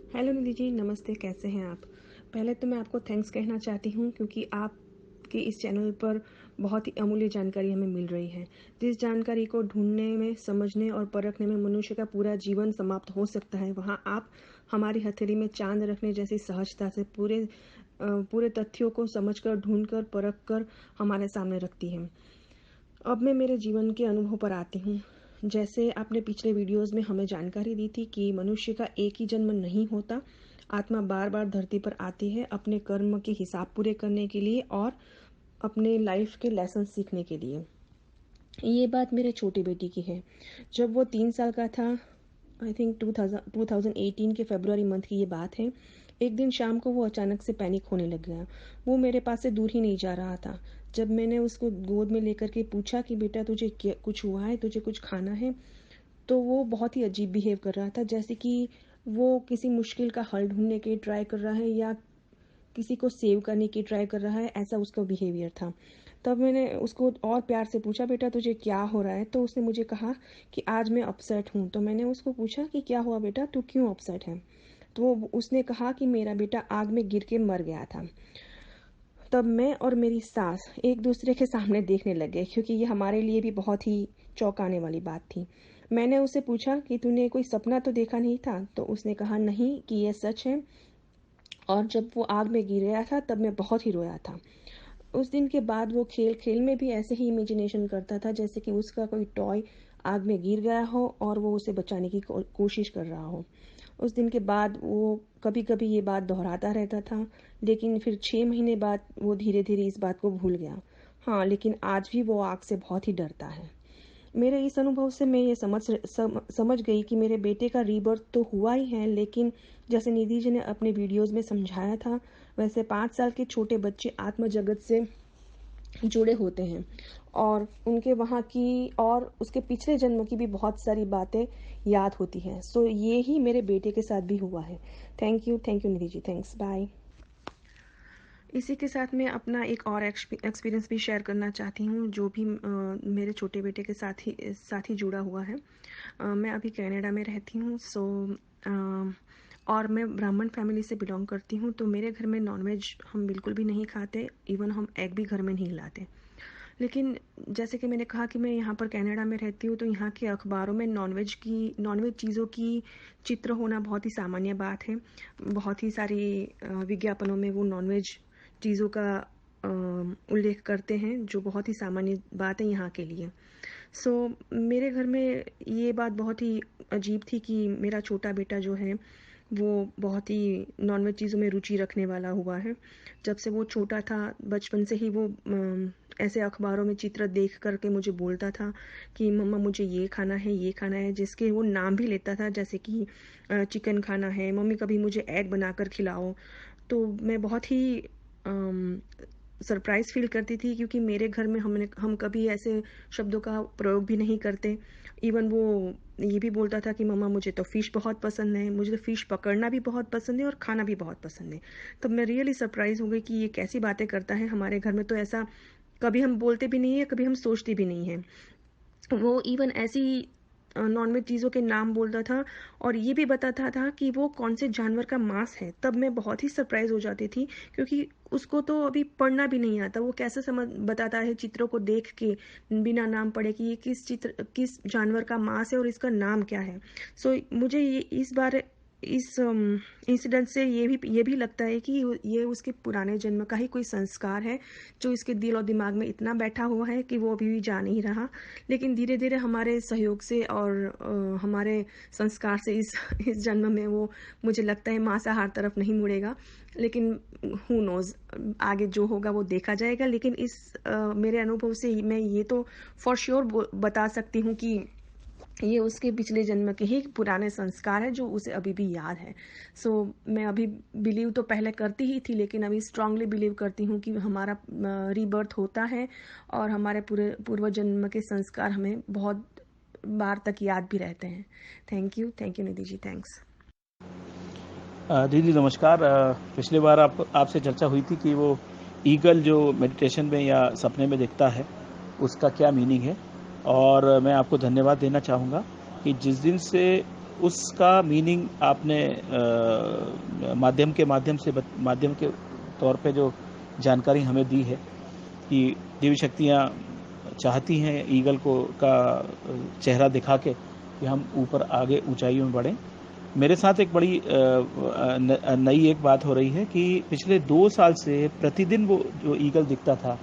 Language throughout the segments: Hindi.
हेलो निधि जी, नमस्ते। कैसे हैं आप? पहले तो मैं आपको थैंक्स कहना चाहती हूँ क्योंकि आपके इस चैनल पर बहुत ही अमूल्य जानकारी हमें मिल रही है। जिस जानकारी को ढूँढने में, समझने और परखने में मनुष्य का पूरा जीवन समाप्त हो सकता है, वहाँ आप हमारी हथेली में चाँद रखने जैसी सहजता से पूरे तथ्यों को समझकर, ढूँढकर, परख कर हमारे सामने रखती हैं। अब मैं मेरे जीवन के अनुभव पर आती हूँ। जैसे आपने पिछले वीडियोज़ में हमें जानकारी दी थी कि मनुष्य का एक ही जन्म नहीं होता। आत्मा बार-बार धरती पर आती है अपने कर्म के हिसाब पूरे करने के लिए और अपने लाइफ के लेसन सीखने के लिए। ये बात मेरे छोटे बेटी की है। जब वो 3 साल का था, आई थिंक 2018 के फरवरी मंथ की ये बात है। एक दिन शाम को वो अचानक से पैनिक होने लग गया। वो मेरे पास से दूर ही नहीं जा रहा था। जब मैंने उसको गोद में लेकर के पूछा कि बेटा तुझे कुछ हुआ है, तुझे कुछ खाना है, तो वो बहुत ही अजीब बिहेव कर रहा था, जैसे कि वो किसी मुश्किल का हल ढूंढने की ट्राई कर रहा है या किसी को सेव करने की ट्राई कर रहा है, ऐसा उसका बिहेवियर था। तब मैंने उसको और प्यार से पूछा, बेटा तुझे क्या हो रहा है? तो उसने मुझे कहा कि आज मैं अपसेट हूँ। तो मैंने उसको पूछा कि क्या हुआ बेटा, तू क्यों अपसेट है? तो उसने कहा कि मेरा बेटा आग में गिर के मर गया था। तब मैं और मेरी सास एक दूसरे के सामने देखने लग गए क्योंकि ये हमारे लिए भी बहुत ही चौंकाने वाली बात थी। मैंने उससे पूछा कि तूने कोई सपना तो देखा नहीं था? तो उसने कहा नहीं, कि ये सच है, और जब वो आग में गिर गया था तब मैं बहुत ही रोया था। उस दिन के बाद वो खेल खेल में भी ऐसे ही इमेजिनेशन करता था जैसे कि उसका कोई टॉय आग में गिर गया हो और वो उसे बचाने की कोशिश कर रहा हो। उस दिन के बाद वो कभी कभी ये बात दोहराता रहता था, लेकिन फिर 6 महीने बाद वो धीरे धीरे इस बात को भूल गया। हाँ, लेकिन आज भी वो आग से बहुत ही डरता है। मेरे इस अनुभव से मैं ये समझ गई कि मेरे बेटे का रीबर्थ तो हुआ ही है, लेकिन जैसे निधि जी ने अपने वीडियोज़ में समझाया था, वैसे 5 साल के छोटे बच्चे आत्म जगत से जुड़े होते हैं और उनके वहाँ की और उसके पिछले जन्म की भी बहुत सारी बातें याद होती हैं। सो ये ही मेरे बेटे के साथ भी हुआ है। Thank you Nidhi ji. Thanks, bye. इसी के साथ मैं अपना एक और एक्सपीरियंस भी शेयर करना चाहती हूँ, जो भी मेरे छोटे बेटे के साथ ही जुड़ा हुआ है। मैं अभी कनाडा में रहती हूँ। और मैं ब्राह्मण फैमिली से बिलोंग करती हूँ, तो मेरे घर में नॉनवेज हम बिल्कुल भी नहीं खाते। इवन हम एग भी घर में नहीं लाते। लेकिन जैसे कि मैंने कहा कि मैं यहाँ पर कनाडा में रहती हूँ, तो यहाँ के अखबारों में नॉनवेज चीज़ों की चित्र होना बहुत ही सामान्य बात है। बहुत ही सारी विज्ञापनों में वो नॉनवेज चीज़ों का उल्लेख करते हैं, जो बहुत ही सामान्य बात है यहाँ के लिए। मेरे घर में ये बात बहुत ही अजीब थी कि मेरा छोटा बेटा जो है वो बहुत ही नॉनवेज चीज़ों में रुचि रखने वाला हुआ है। जब से वो छोटा था, बचपन से ही वो ऐसे अखबारों में चित्र देख करके मुझे बोलता था कि मम्मा मुझे ये खाना है, जिसके वो नाम भी लेता था, जैसे कि चिकन खाना है, मम्मी कभी मुझे एग बनाकर खिलाओ। तो मैं बहुत ही सरप्राइज़ फ़ील करती थी क्योंकि मेरे घर में हम कभी ऐसे शब्दों का प्रयोग भी नहीं करते। इवन वो ये भी बोलता था कि मम्मा मुझे तो फ़िश बहुत पसंद है, मुझे तो फ़िश पकड़ना भी बहुत पसंद है और खाना भी बहुत पसंद है। तब मैं रियली सरप्राइज़ हो गई कि ये कैसी बातें करता है। हमारे घर में तो ऐसा कभी हम बोलते भी नहीं है, कभी हम सोचते भी नहीं हैं। वो इवन ऐसी नॉनवेज चीज़ों के नाम बोलता था और ये भी बताता था कि वो कौन से जानवर का मांस है। तब मैं बहुत ही सरप्राइज़ हो जाती थी क्योंकि उसको तो अभी पढ़ना भी नहीं आता। वो कैसे समझ बताता है चित्रों को देख के, बिना नाम पढ़े, कि ये किस जानवर का मांस है और इसका नाम क्या है। मुझे इस इंसिडेंट से ये भी लगता है कि ये उसके पुराने जन्म का ही कोई संस्कार है, जो इसके दिल और दिमाग में इतना बैठा हुआ है कि वो अभी भी जा नहीं रहा। लेकिन धीरे-धीरे हमारे सहयोग से और हमारे संस्कार से इस जन्म में वो, मुझे लगता है, मांसाहार तरफ नहीं मुड़ेगा। लेकिन हू नोज़, आगे जो होगा वो देखा जाएगा। लेकिन मेरे अनुभव से मैं ये तो फॉर श्योर बता सकती हूँ कि ये उसके पिछले जन्म के ही पुराने संस्कार हैं जो उसे अभी भी याद है। मैं अभी बिलीव तो पहले करती ही थी, लेकिन अभी स्ट्रांगली बिलीव करती हूँ कि हमारा रीबर्थ होता है और हमारे पूरे पूर्व जन्म के संस्कार हमें बहुत बार तक याद भी रहते हैं। Thank you Nidhi ji. Thanks. दीदी नमस्कार। पिछली बार आपसे चर्चा हुई थी कि वो ईगल जो मेडिटेशन में या सपने में दिखता है उसका क्या मीनिंग है, और मैं आपको धन्यवाद देना चाहूँगा कि जिस दिन से उसका मीनिंग आपने माध्यम के तौर पे जो जानकारी हमें दी है कि देवी शक्तियाँ चाहती हैं ईगल का चेहरा दिखा के कि हम ऊपर आगे ऊंचाइयों में बढ़ें। मेरे साथ एक बड़ी नई एक बात हो रही है कि पिछले 2 साल से प्रतिदिन वो जो ईगल दिखता था,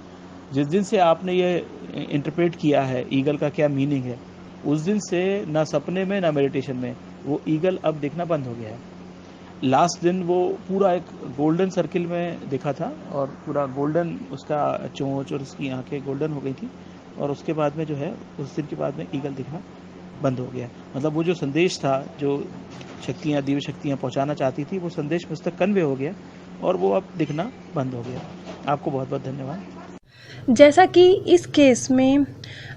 जिस दिन से आपने ये इंटरप्रेट किया है ईगल का क्या मीनिंग है, उस दिन से ना सपने में ना मेडिटेशन में वो ईगल अब दिखना बंद हो गया है। लास्ट दिन वो पूरा एक गोल्डन सर्किल में दिखा था और पूरा गोल्डन उसका चोंच और उसकी आंखें गोल्डन हो गई थी, और उसके बाद में जो है उस दिन के बाद में ईगल दिखना बंद हो गया। मतलब वो जो संदेश था, जो शक्तियाँ दिव्य शक्तियाँ पहुँचाना चाहती थी, वो संदेश मुझ तक कन्वे हो गया और वो अब दिखना बंद हो गया। आपको बहुत बहुत धन्यवाद। जैसा कि इस केस में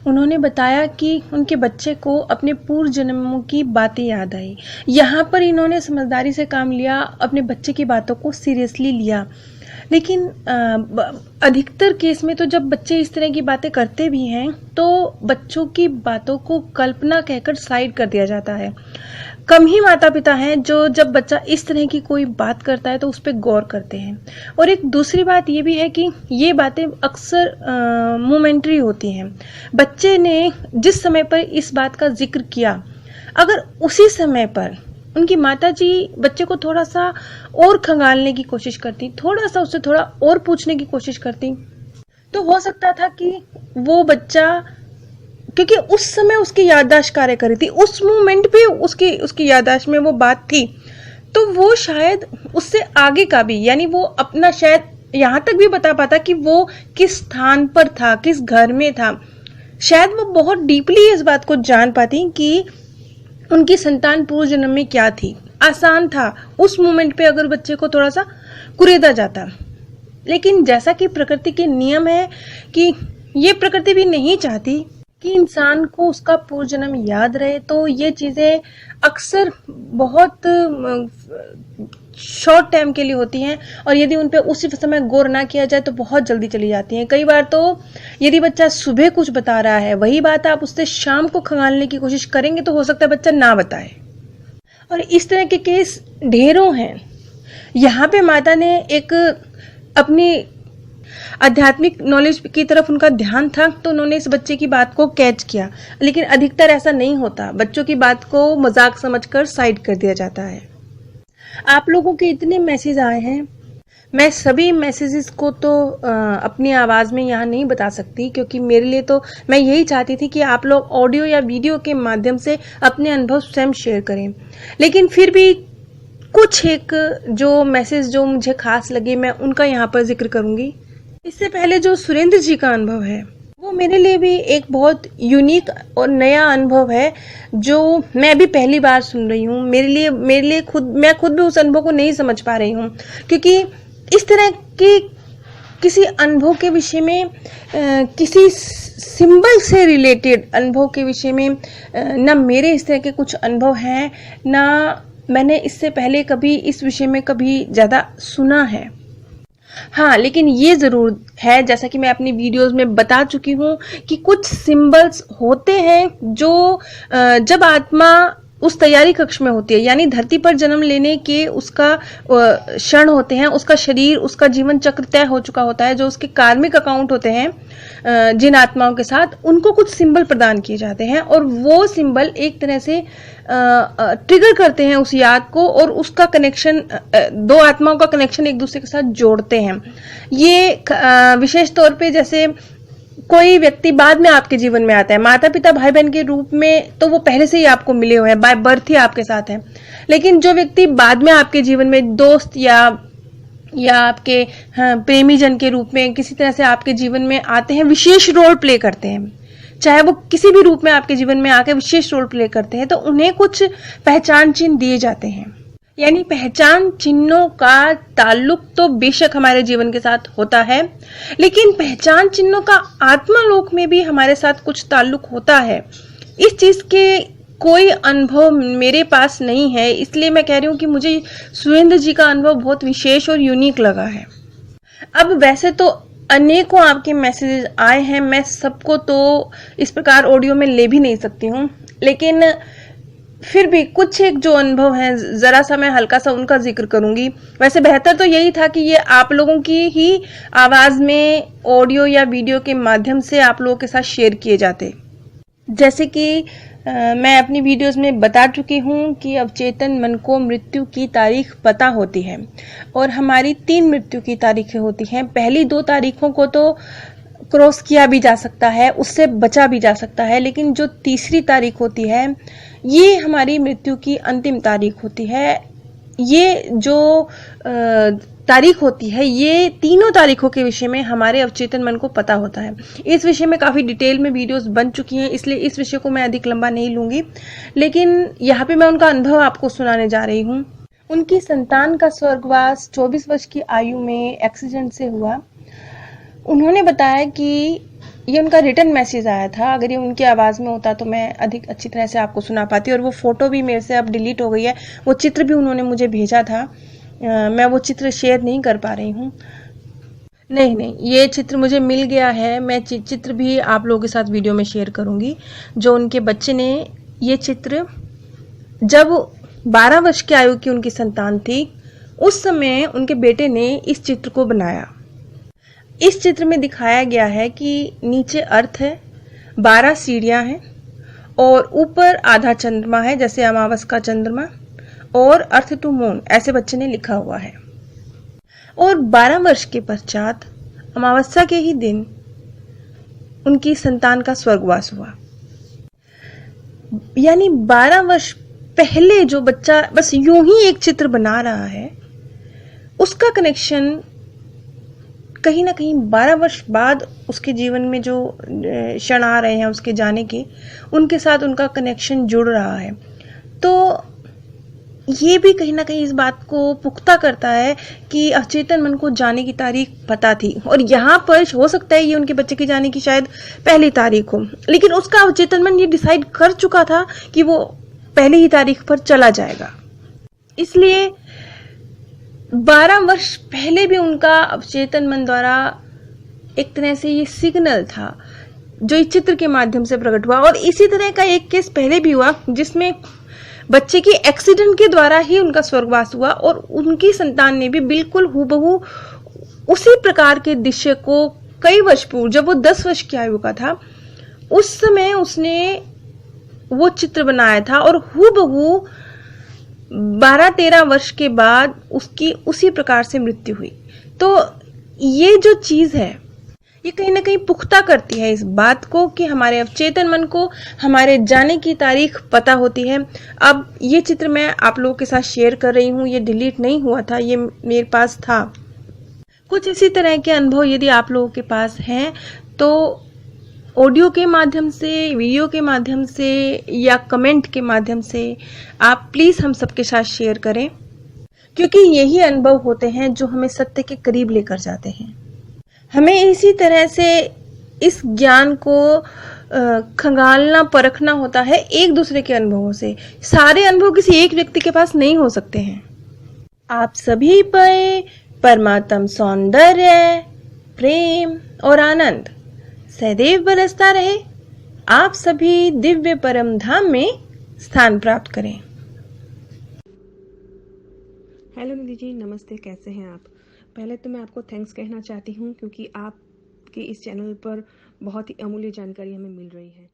उन्होंने बताया कि उनके बच्चे को अपने पूर्व जन्मों की बातें याद आई। यहाँ पर इन्होंने समझदारी से काम लिया, अपने बच्चे की बातों को सीरियसली लिया। लेकिन अधिकतर केस में तो जब बच्चे इस तरह की बातें करते भी हैं तो बच्चों की बातों को कल्पना कहकर साइड कर दिया जाता है। कम ही माता पिता हैं जो जब बच्चा इस तरह की कोई बात करता है तो उस पर गौर करते हैं। और एक दूसरी बात ये भी है कि ये बातें अक्सर मोमेंटरी होती हैं। बच्चे ने जिस समय पर इस बात का जिक्र किया, अगर उसी समय पर उनकी माताजी बच्चे को थोड़ा सा और खंगालने की कोशिश करती, थोड़ा सा उससे थोड़ा और पूछने की कोशिश करती, तो हो सकता था कि वो बच्चा, क्योंकि उस समय उसकी याददाश्त कार्य कर रही थी, उस मोमेंट पे उसकी याददाश्त में वो बात थी, तो वो शायद उससे आगे का भी, यानी वो अपना शायद यहाँ तक भी बता पाता कि वो किस स्थान पर था, किस घर में था। शायद वो बहुत डीपली इस बात को जान पाती कि उनकी संतान पूर्व जन्म में क्या थी। आसान था उस मोमेंट पे अगर बच्चे को थोड़ा सा कुरेदा जाता। लेकिन जैसा कि प्रकृति के नियम है कि ये प्रकृति भी नहीं चाहती कि इंसान को उसका पूर्व जन्म याद रहे, तो ये चीजें अक्सर बहुत शॉर्ट टाइम के लिए होती हैं और यदि उन पे उसी समय गौर ना किया जाए तो बहुत जल्दी चली जाती हैं। कई बार तो यदि बच्चा सुबह कुछ बता रहा है, वही बात आप उससे शाम को खंगालने की कोशिश करेंगे तो हो सकता है बच्चा ना बताए। और इस तरह के केस ढेरों हैं। यहाँ पे माता ने एक अपनी आध्यात्मिक नॉलेज की तरफ उनका ध्यान था तो उन्होंने इस बच्चे की बात को कैच किया। लेकिन अधिकतर ऐसा नहीं होता, बच्चों की बात को मजाक समझकर साइड कर दिया जाता है। आप लोगों के इतने मैसेज आए हैं, मैं सभी मैसेजेस को तो अपनी आवाज़ में यहाँ नहीं बता सकती, क्योंकि मेरे लिए तो मैं यही चाहती थी कि आप लोग ऑडियो या वीडियो के माध्यम से अपने अनुभव स्वयं शेयर करें। लेकिन फिर भी कुछ एक जो मैसेज जो मुझे खास लगे मैं उनका यहाँ पर जिक्र करूँगी। इससे पहले जो सुरेंद्र जी का अनुभव है वो मेरे लिए भी एक बहुत यूनिक और नया अनुभव है जो मैं भी पहली बार सुन रही हूँ। मेरे लिए मैं खुद भी उस अनुभव को नहीं समझ पा रही हूँ, क्योंकि इस तरह के किसी अनुभव के विषय में किसी सिंबल से रिलेटेड अनुभव के विषय में ना मेरे इस तरह के कुछ अनुभव हैं, ना मैंने इससे पहले कभी इस विषय में कभी ज़्यादा सुना है। हाँ, लेकिन ये ज़रूर है, जैसा कि मैं अपनी वीडियोस में बता चुकी हूँ कि कुछ सिंबल्स होते हैं जो जब आत्मा उस तैयारी कक्ष में होती है, यानी धरती पर जन्म लेने के उसका क्षण होते हैं, उसका शरीर, उसका जीवन चक्र तय हो चुका होता है, जो उसके कार्मिक अकाउंट होते हैं जिन आत्माओं के साथ, उनको कुछ सिंबल प्रदान किए जाते हैं और वो सिंबल एक तरह से ट्रिगर करते हैं उस याद को और उसका कनेक्शन, दो आत्माओं का कनेक्शन एक दूसरे के साथ जोड़ते हैं। ये विशेष तौर पे जैसे कोई व्यक्ति बाद में आपके जीवन में आता है, माता पिता भाई बहन के रूप में तो वो पहले से ही आपको मिले हुए हैं, बाय बर्थ ही आपके साथ हैं। लेकिन जो व्यक्ति बाद में आपके जीवन में दोस्त या आपके प्रेमी जन के रूप में किसी तरह से आपके जीवन में आते हैं, विशेष रोल प्ले करते हैं, चाहे वो किसी भी रूप में आपके जीवन में आके विशेष रोल प्ले करते हैं, तो उन्हें कुछ पहचान चिन्ह दिए जाते हैं। यानी पहचान चिन्हों का ताल्लुक तो बेशक हमारे जीवन के साथ होता है, लेकिन पहचान चिन्हों का आत्मा लोक में भी हमारे साथ कुछ ताल्लुक होता है। इस चीज के कोई अनुभव मेरे पास नहीं है, इसलिए मैं कह रही हूँ कि मुझे सुरेंद्र जी का अनुभव बहुत विशेष और यूनिक लगा है। अब वैसे तो अनेकों आपके मैसेजेस आए हैं, मैं सबको तो इस प्रकार ऑडियो में ले भी नहीं सकती हूँ, लेकिन फिर भी कुछ एक जो अनुभव है, जरा सा मैं हल्का सा उनका जिक्र करूंगी। वैसे बेहतर तो यही था कि ये आप लोगों की ही आवाज में ऑडियो या वीडियो के माध्यम से आप लोगों के साथ शेयर किए जाते। जैसे कि मैं अपनी वीडियोस में बता चुकी हूँ कि अवचेतन मन को मृत्यु की तारीख पता होती है और हमारी 3 मृत्यु की तारीखें होती हैं। पहली 2 तारीखों को तो क्रॉस किया भी जा सकता है, उससे बचा भी जा सकता है, लेकिन जो तीसरी तारीख होती है ये हमारी मृत्यु की अंतिम तारीख होती है। ये जो तारीख होती है, ये तीनों तारीखों के विषय में हमारे अवचेतन मन को पता होता है। इस विषय में काफी डिटेल में वीडियोस बन चुकी हैं, इसलिए इस विषय को मैं अधिक लंबा नहीं लूंगी, लेकिन यहाँ पे मैं उनका अनुभव आपको सुनाने जा रही हूँ। उनकी संतान का स्वर्गवास 24 वर्ष की आयु में एक्सीडेंट से हुआ। उन्होंने बताया कि ये उनका रिटर्न मैसेज आया था। अगर ये उनकी आवाज़ में होता तो मैं अधिक अच्छी तरह से आपको सुना पाती, और वो फोटो भी मेरे से अब डिलीट हो गई है। वो चित्र भी उन्होंने मुझे भेजा था, मैं वो चित्र शेयर नहीं कर पा रही हूँ। नहीं, ये चित्र मुझे मिल गया है। मैं चित्र भी आप लोगों के साथ वीडियो में शेयर करूँगी। जो उनके बच्चे ने ये चित्र, जब 12 वर्ष की आयु की उनकी संतान थी, उस समय उनके बेटे ने इस चित्र को बनाया। इस चित्र में दिखाया गया है कि नीचे अर्थ है, 12 सीढ़ियां हैं और ऊपर आधा चंद्रमा है, जैसे अमावस का चंद्रमा, और अर्थ टू मून ऐसे बच्चे ने लिखा हुआ है। और 12 वर्ष के पश्चात अमावस्या के ही दिन उनकी संतान का स्वर्गवास हुआ। यानी 12 वर्ष पहले जो बच्चा बस यूं ही एक चित्र बना रहा है, उसका कनेक्शन कहीं ना कहीं 12 वर्ष बाद उसके जीवन में जो क्षण आ रहे हैं उसके जाने के, उनके साथ उनका कनेक्शन जुड़ रहा है। तो ये भी कहीं ना कहीं इस बात को पुख्ता करता है कि अवचेतन मन को जाने की तारीख पता थी, और यहाँ पर हो सकता है ये उनके बच्चे की जाने की शायद पहली तारीख हो, लेकिन उसका अवचेतन मन ये डिसाइड कर चुका था कि वो पहली ही तारीख पर चला जाएगा। इसलिए 12 वर्ष पहले भी उनका अवचेतन मन द्वारा एक तरह से ये सिग्नल था जो इस चित्र के माध्यम से प्रकट हुआ। और इसी तरह का एक केस पहले भी हुआ जिसमें बच्चे की एक्सीडेंट के द्वारा ही उनका स्वर्गवास हुआ, और उनकी संतान ने भी बिल्कुल हूबहू उसी प्रकार के दृश्य को कई वर्ष पूर्व, जब वो 10 वर्ष की आयु का था, उस समय उसने वो चित्र बनाया था, और हूबहू 12-13 वर्ष के बाद उसकी उसी प्रकार से मृत्यु हुई। तो ये जो चीज है ये कहीं ना कहीं पुख्ता करती है इस बात को कि हमारे अवचेतन मन को हमारे जाने की तारीख पता होती है। अब ये चित्र मैं आप लोगों के साथ शेयर कर रही हूँ, ये डिलीट नहीं हुआ था, ये मेरे पास था। कुछ इसी तरह के अनुभव यदि आप लोगों के पास हैं तो ऑडियो के माध्यम से, वीडियो के माध्यम से या कमेंट के माध्यम से आप प्लीज हम सबके साथ शेयर करें, क्योंकि यही अनुभव होते हैं जो हमें सत्य के करीब लेकर जाते हैं। हमें इसी तरह से इस ज्ञान को खंगालना, परखना होता है एक दूसरे के अनुभवों से। सारे अनुभव किसी एक व्यक्ति के पास नहीं हो सकते हैं। आप सभी पर परमात्म सौंदर्य, प्रेम और आनंद सदैव बरसता रहे। आप सभी दिव्य परम धाम में स्थान प्राप्त करें। हेलो निधि जी, नमस्ते, कैसे हैं आप? पहले तो मैं आपको थैंक्स कहना चाहती हूँ क्योंकि आपके इस चैनल पर बहुत ही अमूल्य जानकारी हमें मिल रही है।